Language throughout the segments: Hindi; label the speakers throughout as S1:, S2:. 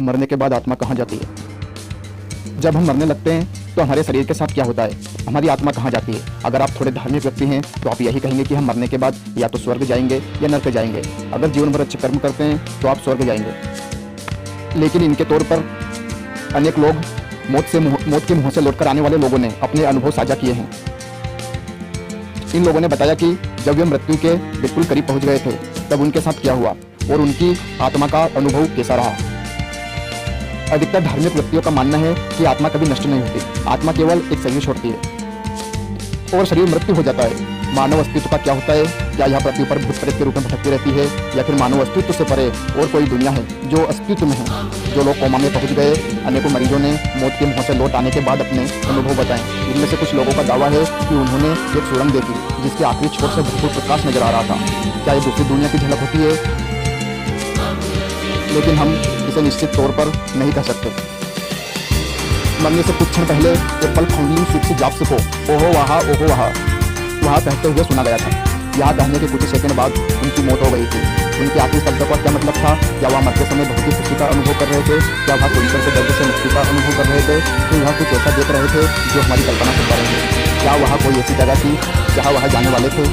S1: मरने के बाद आत्मा कहाँ जाती है? जब हम मरने लगते हैं तो हमारे शरीर के साथ क्या होता है? हमारी आत्मा कहाँ जाती है? अगर आप थोड़े धार्मिक व्यक्ति हैं तो आप यही कहेंगे कि हम मरने के बाद या तो स्वर्ग जाएंगे या नरक जाएंगे। अगर जीवन भर अच्छे कर्म करते हैं तो आप स्वर्ग जाएंगे। लेकिन इनके तौर पर अनेक लोग मौत के मुंह से लौटकर आने वाले लोगों ने अपने अनुभव साझा किए हैं। इन लोगों ने बताया कि जब वे मृत्यु के बिल्कुल करीब पहुंच गए थे तब उनके साथ क्या हुआ और उनकी आत्मा का अनुभव कैसा रहा। अधिकतर धार्मिक व्यक्तियों का मानना है कि आत्मा कभी नष्ट नहीं होती, आत्मा केवल एक शरीर छोड़ती है और शरीर मृत्यु हो जाता है। मानव अस्तित्व का क्या होता है? क्या यह पृथ्वी पर भूत प्रेत के रूप में भटकती रहती है या फिर मानव अस्तित्व से परे और कोई दुनिया है जो अस्तित्व में है? जो लोग कोमा में पहुंच गए, अनेकों मरीजों ने मौत के मुंह से लौट आने के बाद अपने अनुभव बताएं। इनमें से कुछ लोगों का दावा है कि उन्होंने एक सुरंग देखी जिसके आखिरी छोर से भरपूर प्रकाश नजर आ रहा था। क्या ये दूसरी दुनिया की झलक होती है? लेकिन हम इसे निश्चित तौर पर नहीं कह सकते। मरने से कुछ क्षण पहले एक पल फाउंडिंग स्विच से जाप सको ओहो वहाँ कहते हुए सुना गया था। यहाँ कहने के कुछ सेकंड बाद उनकी मौत हो गई थी। उनके आखिरी शब्दों का क्या मतलब था? क्या वह मरते समय बहुत ही खुशी का अनुभव कर रहे थे? क्या वह कैंसर के दर्द से मुक्ति का अनुभव कर रहे थे? तो वह कुछ ऐसा देख रहे थे जो हमारी कल्पना कर पा रहे थे? क्या वह कोई ऐसी जगह थी जहाँ वह जाने वाले थे?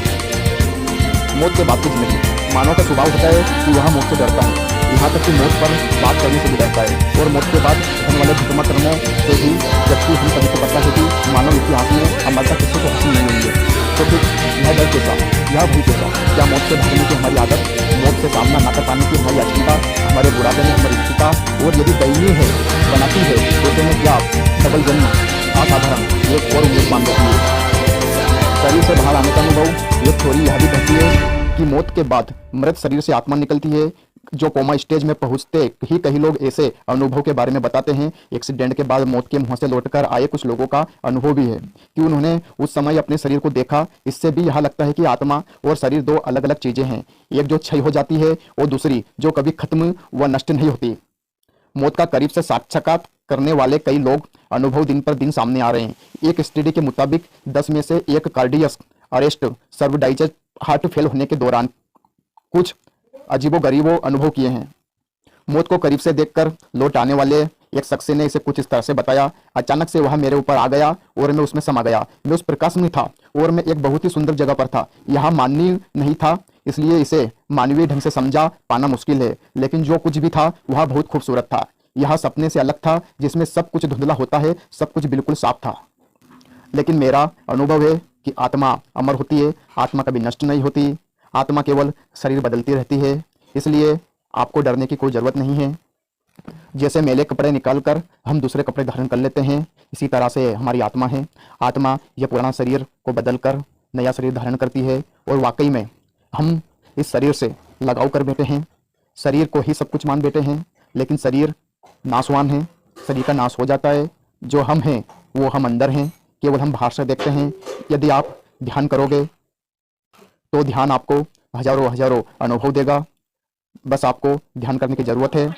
S1: मौत के बाद की जिंदगी। मानव का स्वभाव होता है कि वह मौत से डरता है, यहाँ तक कि मौत पर बात करने से भी डरता है। और मौत के बाद होने वाले धर्म कर्मों से भी जबकि हम सभी को पता है कि मानव इतिहास में अमरता किसी को हासिल नहीं हुई है। तो फिर यह डर कैसा, यह भय कैसा? क्या मौत से भागने की हमारी आदत, मौत से सामना न कर पाने की हमारी अक्षमता, हमारे बुढ़ापे में हमारी इच्छा और यदि दयनीय है बनाती है तो उसमें क्या डबल जन्म असाधारण एक और उम्मीद मान देती है? शरीर से बाहर आने का अनुभव। ये थ्योरी यह भी कहती है कि मौत के बाद मृत शरीर से आत्मा निकलती है। जो कोमा स्टेज में पहुंचते ही कई लोग ऐसे अनुभव के बारे में बताते हैं। एक्सीडेंट के बाद मौत के मुंह से लौटकर आए कुछ लोगों का अनुभव भी है कि उन्होंने उस समय अपने शरीर को देखा। इससे भी यह लगता है कि आत्मा और शरीर दो अलग अलग चीजें हैं, एक जो क्षय हो जाती है और दूसरी जो कभी खत्म व नष्ट नहीं होती। मौत का करीब से साक्षात्कार करने वाले कई लोग अनुभव दिन पर दिन सामने आ रहे हैं। एक स्टडी के मुताबिक 10 में से एक कार्डियक अरेस्ट, सर्वडाइजर हार्ट फेल होने के दौरान कुछ अजीबो-गरीबो अनुभव किए हैं। मौत को करीब से देखकर लौट आने वाले एक शख्स ने इसे कुछ इस तरह से बताया। अचानक से वह मेरे ऊपर आ गया और मैं उसमें समा गया। मैं उस प्रकाश में था और मैं एक बहुत ही सुंदर जगह पर था। यह माननीय नहीं था, इसलिए इसे मानवीय ढंग से समझा पाना मुश्किल है, लेकिन जो कुछ भी था वह बहुत खूबसूरत था। यह सपने से अलग था जिसमें सब कुछ धुंधला होता है, सब कुछ बिल्कुल साफ था। लेकिन मेरा अनुभव है कि आत्मा अमर होती है, आत्मा कभी नष्ट नहीं होती, आत्मा केवल शरीर बदलती रहती है। इसलिए आपको डरने की कोई जरूरत नहीं है। जैसे मैले कपड़े निकालकर हम दूसरे कपड़े धारण कर लेते हैं, इसी तरह से हमारी आत्मा है। आत्मा यह पुराना शरीर को बदलकर नया शरीर धारण करती है और वाकई में हम इस शरीर से लगाव कर बैठे हैं, शरीर को ही सब कुछ मान बैठे हैं। लेकिन शरीर नाशवान है, शरीर का नाश हो जाता है। जो हम हैं वो हम अंदर हैं, केवल हम बाहर से देखते हैं। यदि आप ध्यान करोगे तो ध्यान आपको हजारों अनुभव देगा। बस आपको ध्यान करने की जरूरत है।